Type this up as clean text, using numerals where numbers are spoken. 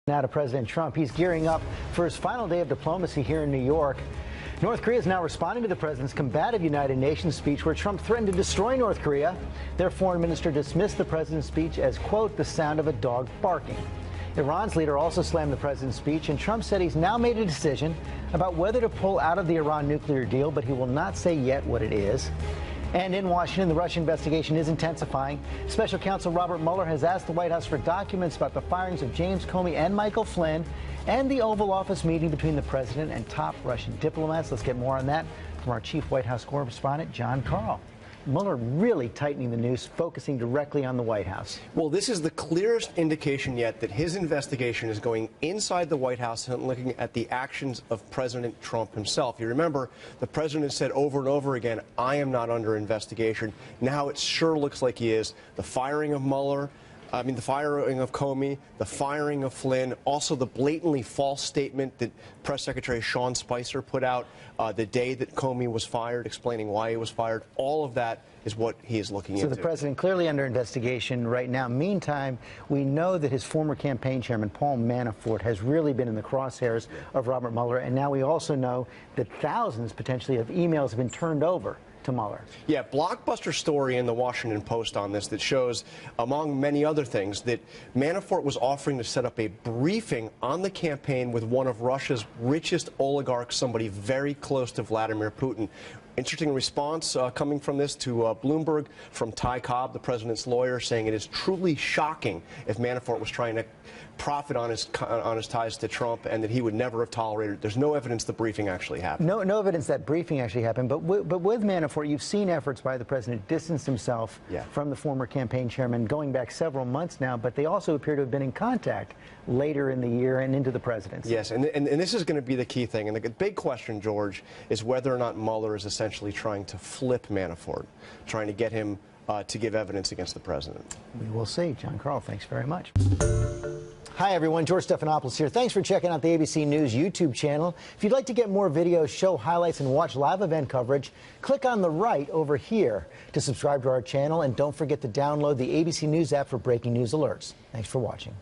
Now to President Trump. He's gearing up for his final day of diplomacy here in New York. North Korea is now responding to the president's combative United Nations speech where Trump threatened to destroy North Korea. Their foreign minister dismissed the president's speech as, quote, the sound of a dog barking. Iran's leader also slammed the president's speech, and Trump said he's now made a decision about whether to pull out of the Iran nuclear deal, but he will not say yet what it is. And in Washington, the Russia investigation is intensifying. Special counsel Robert Mueller has asked the White House for documents about the firings of James Comey and Michael Flynn and the Oval Office meeting between the president and top Russian diplomats. Let's get more on that from our chief White House correspondent, John Karl. Mueller really tightening the noose, focusing directly on the White House. Well, this is the clearest indication yet that his investigation is going inside the White House and looking at the actions of President Trump himself. You remember, the president said over and over again, I am not under investigation. Now it sure looks like he is. The firing of Mueller, the firing of Comey, the firing of Flynn, also the blatantly false statement that Press Secretary Sean Spicer put out the day that Comey was fired, explaining why he was fired. All of that is what he is looking into. So the president clearly under investigation right now. Meantime, we know that his former campaign chairman, Paul Manafort, has really been in the crosshairs of Robert Mueller. And now we also know that thousands, potentially, of emails have been turned over to Mueller. Yeah, blockbuster story in the Washington Post on this that shows, among many other things, that Manafort was offering to set up a briefing on the campaign with one of Russia's richest oligarchs, somebody very close to Vladimir Putin. Interesting response coming from this to Bloomberg from Ty Cobb, the president's lawyer, saying it is truly shocking if Manafort was trying to profit on his ties to Trump and that he would never have tolerated it. There's no evidence the briefing actually happened. No evidence that briefing actually happened. But with Manafort, you've seen efforts by the president to distance himself from the former campaign chairman going back several months now, but they also appear to have been in contact later in the year and into the presidency. Yes, and this is going to be the key thing. And the big question, George, is whether or not Mueller is essentially trying to flip Manafort, trying to get him to give evidence against the president. We will see. John Karl, thanks very much. Hi, everyone. George Stephanopoulos here. Thanks for checking out the ABC News YouTube channel. If you'd like to get more videos, show highlights, and watch live event coverage, click on the right over here to subscribe to our channel. And don't forget to download the ABC News app for breaking news alerts. Thanks for watching.